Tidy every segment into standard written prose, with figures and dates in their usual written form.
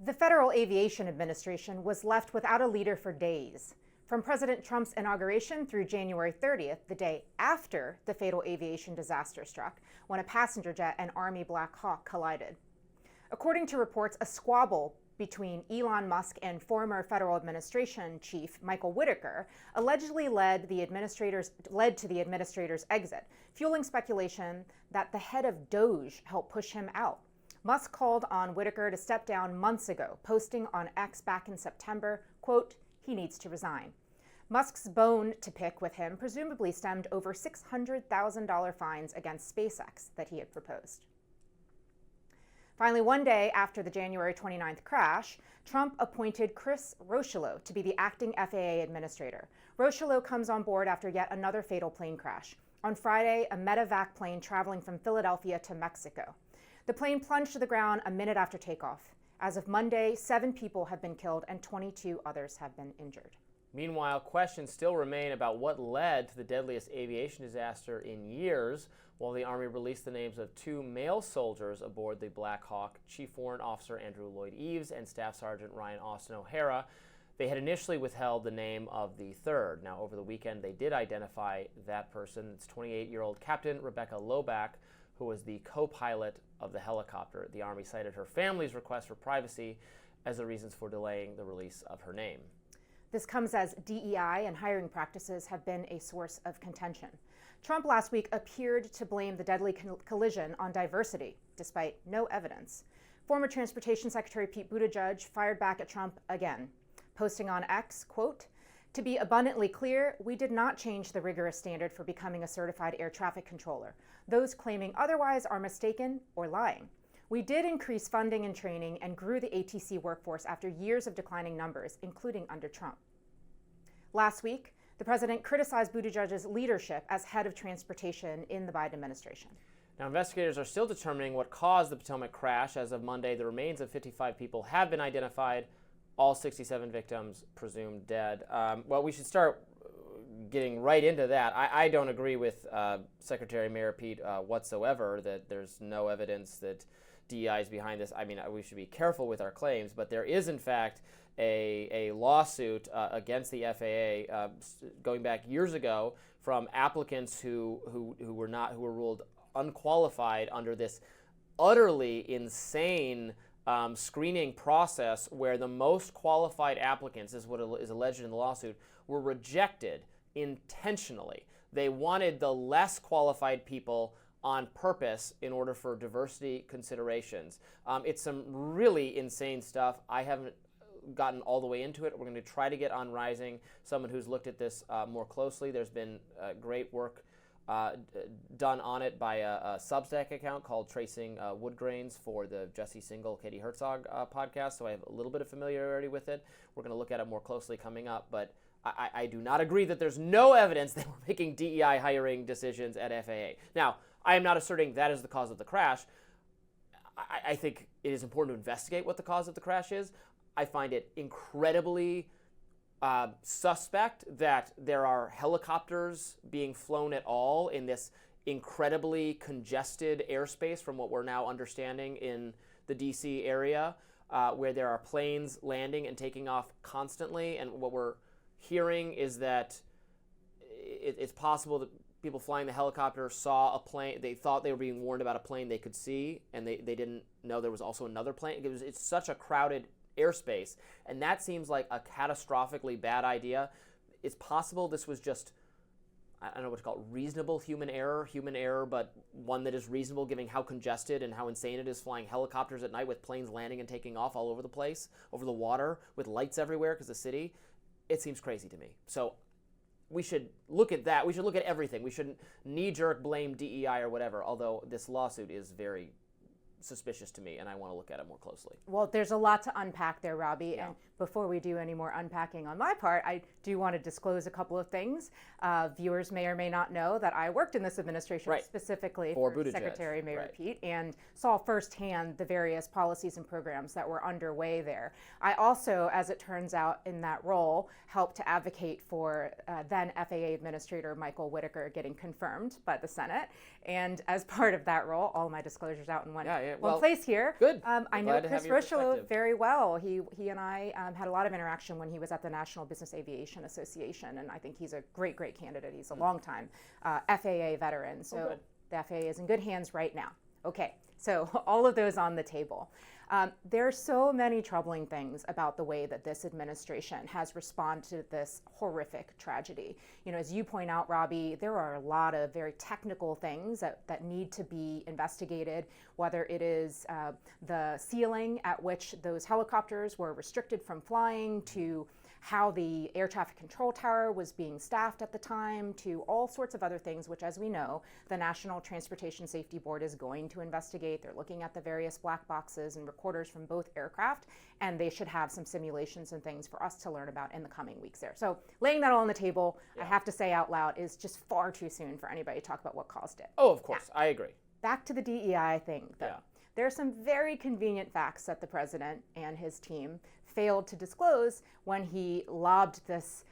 The Federal Aviation Administration was left without a leader for days. From President Trump's inauguration through January 30th, the day after the fatal aviation disaster struck, when a passenger jet and Army Black Hawk collided. According to reports, a squabble between Elon Musk and former Federal Administration Chief Michael Whitaker allegedly led to the administrator's exit, fueling speculation that the head of DOJ helped push him out. Musk called on Whitaker to step down months ago, posting on X back in September, quote, "He needs to resign." Musk's bone to pick with him presumably stemmed over $600,000 fines against SpaceX that he had proposed. Finally, one day after the January 29th crash, Trump appointed Chris Rocheleau to be the acting FAA administrator. Rocheleau comes on board after yet another fatal plane crash. On Friday, a medevac plane traveling from Philadelphia to Mexico. The plane plunged to the ground a minute after takeoff. As of Monday, 7 people have been killed and 22 others have been injured. Meanwhile, questions still remain about what led to the deadliest aviation disaster in years, while the Army released the names of 2 male soldiers aboard the Black Hawk, Chief Warrant Officer Andrew Lloyd Eves and Staff Sergeant Ryan Austin O'Hara. They had initially withheld the name of the third. Now, over the weekend, they did identify that person. It's 28-year-old Captain Rebecca Loback, who was the co-pilot of the helicopter. The Army cited her family's request for privacy as the reasons for delaying the release of her name. This comes as DEI and hiring practices have been a source of contention. Trump last week appeared to blame the deadly collision on diversity, despite no evidence. Former Transportation Secretary Pete Buttigieg fired back at Trump again, posting on X, quote, "To be abundantly clear, we did not change the rigorous standard for becoming a certified air traffic controller. Those claiming otherwise are mistaken or lying. We did increase funding and training and grew the ATC workforce after years of declining numbers, including under Trump." Last week, the president criticized Buttigieg's leadership as head of transportation in the Biden administration. Now, investigators are still determining what caused the Potomac crash. As of Monday, the remains of 55 people have been identified, all 67 victims presumed dead. Well, we should start getting right into that. I don't agree with Secretary Mayor Pete whatsoever that there's no evidence that DEI is behind this. I mean, we should be careful with our claims, but there is, in fact, a lawsuit against the FAA going back years ago from applicants who were ruled unqualified under this utterly insane screening process where the most qualified applicants, is what is alleged in the lawsuit, were rejected intentionally. They wanted the less qualified people on purpose in order for diversity considerations. It's some really insane stuff. I haven't gotten all the way into it. We're going to try to get on Rising someone who's looked at this more closely. There's been great work done on it by a Substack account called Tracing Wood Grains for the Jesse Singal, Katie Herzog podcast, so I have a little bit of familiarity with it. We're going to look at it more closely coming up, but I do not agree that there's no evidence that we're making DEI hiring decisions at FAA. Now, I am not asserting that is the cause of the crash. I think it is important to investigate what the cause of the crash is. I find it incredibly suspect that there are helicopters being flown at all in this incredibly congested airspace from what we're now understanding in the DC area, where there are planes landing and taking off constantly. And what we're hearing is that it's possible that people flying the helicopter saw a plane. They thought they were being warned about a plane they could see, and they didn't know there was also another plane. It's such a crowded airspace, and that seems like a catastrophically bad idea. It's possible this was just, I don't know what to call it, reasonable human error, but one that is reasonable given how congested and how insane it is flying helicopters at night with planes landing and taking off all over the place, over the water, with lights everywhere because the city. It seems crazy to me. So we should look at that. We should look at everything. We shouldn't knee-jerk blame DEI or whatever, although this lawsuit is very suspicious to me, and I want to look at it more closely. Well, there's a lot to unpack there, Robby. Yeah. And before we do any more unpacking on my part, I do want to disclose a couple of things. Viewers may or may not know that I worked in this administration specifically for Secretary Mayor Pete and saw firsthand the various policies and programs that were underway there. I also, as it turns out in that role, helped to advocate for then FAA Administrator Michael Whitaker getting confirmed by the Senate. And as part of that role, all my disclosures out in one Well, place here. Good. I know Chris Rocheleau very well. He and I had a lot of interaction when he was at the National Business Aviation Association, and I think he's a great candidate. He's a longtime FAA veteran, so the FAA is in good hands right now. Okay, so all of those on the table. There are so many troubling things about the way that this administration has responded to this horrific tragedy. You know, as you point out, Robby, there are a lot of very technical things that need to be investigated, whether it is the ceiling at which those helicopters were restricted from flying, to how the air traffic control tower was being staffed at the time, to all sorts of other things, which, as we know, the National Transportation Safety Board is going to investigate. They're looking at the various black boxes and recorders from both aircraft, and they should have some simulations and things for us to learn about in the coming weeks there. So laying that all on the table, I have to say out loud, is just far too soon for anybody to talk about what caused it. Oh, of course, I agree. Back to the DEI thing, though. There are some very convenient facts that the president and his team failed to disclose when he lobbed this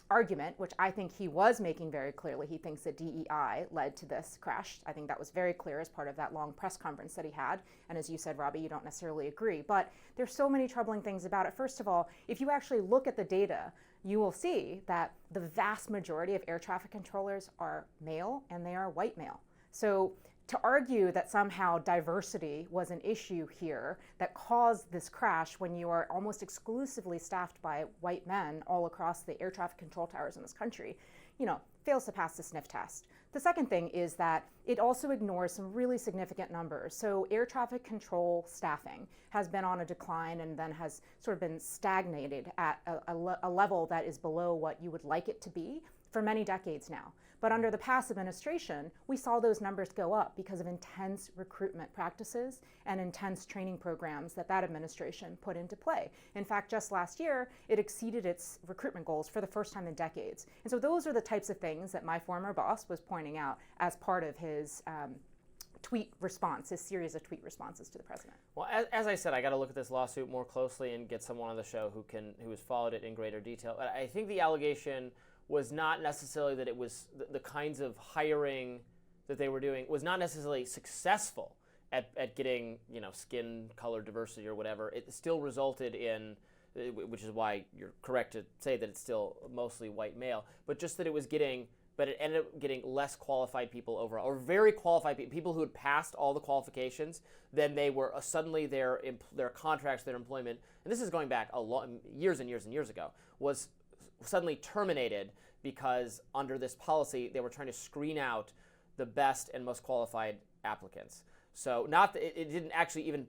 argument, which I think he was making very clearly. He thinks that DEI led to this crash. I think that was very clear as part of that long press conference that he had. And as you said, Robby, you don't necessarily agree. But there's so many troubling things about it. First of all, if you actually look at the data, you will see that the vast majority of air traffic controllers are male, and they are white male. So to argue that somehow diversity was an issue here that caused this crash when you are almost exclusively staffed by white men all across the air traffic control towers in this country, you know, fails to pass the sniff test. The second thing is that it also ignores some really significant numbers. So air traffic control staffing has been on a decline and then has sort of been stagnated at a level that is below what you would like it to be for many decades now. But under the past administration, we saw those numbers go up because of intense recruitment practices and intense training programs that administration put into play. In fact, just last year, it exceeded its recruitment goals for the first time in decades. And so those are the types of things that my former boss was pointing out as part of his tweet response, his series of tweet responses to the president. Well, as I said, I got to look at this lawsuit more closely and get someone on the show who has followed it in greater detail. I think the allegation was not necessarily that it was the kinds of hiring that they were doing was not necessarily successful at getting, you know, skin color diversity or whatever. It still resulted in, which is why you're correct to say that it's still mostly white male, but just that it ended up getting less qualified people overall, or very qualified people who had passed all the qualifications. Then they were suddenly their contracts, their employment, and this is going back years and years and years ago, was suddenly terminated because under this policy they were trying to screen out the best and most qualified applicants. So it didn't actually even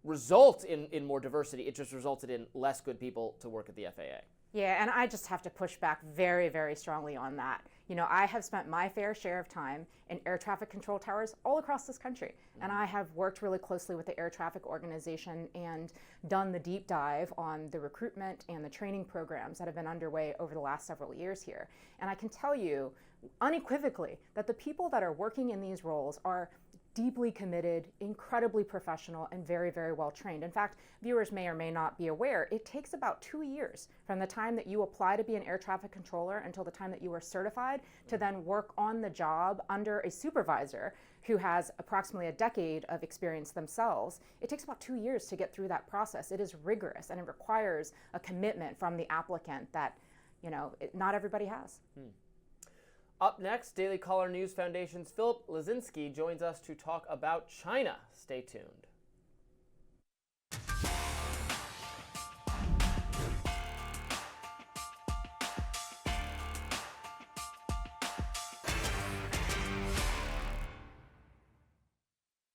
result in more diversity. It just resulted in less good people to work at the FAA. Yeah, and I just have to push back very, very strongly on that. You know, I have spent my fair share of time in air traffic control towers all across this country. And I have worked really closely with the air traffic organization and done the deep dive on the recruitment and the training programs that have been underway over the last several years here. And I can tell you unequivocally that the people that are working in these roles are deeply committed, incredibly professional, and very, very well trained. In fact, viewers may or may not be aware, it takes about 2 years from the time that you apply to be an air traffic controller until the time that you are certified to then work on the job under a supervisor who has approximately a decade of experience themselves. It takes about 2 years to get through that process. It is rigorous, and it requires a commitment from the applicant that, you know, not everybody has. Up next, Daily Caller News Foundation's Philip Lazinski joins us to talk about China. Stay tuned.